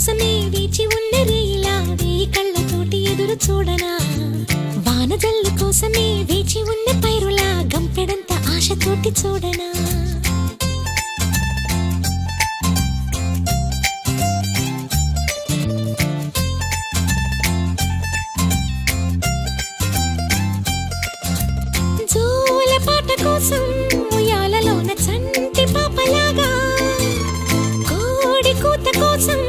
కోసమే వేచి ఉన్న రేయిలా వేయి కళ్ళతోటి ఎదురు చూడనా వానజల్లు కోసమే వేచి ఉన్న పైరులా గంపెడంత ఆశతోటి చూడనా జోల పాట కోసం ఉయ్యాలలోన చంటి పాపలాగా కోడి కూత కోసం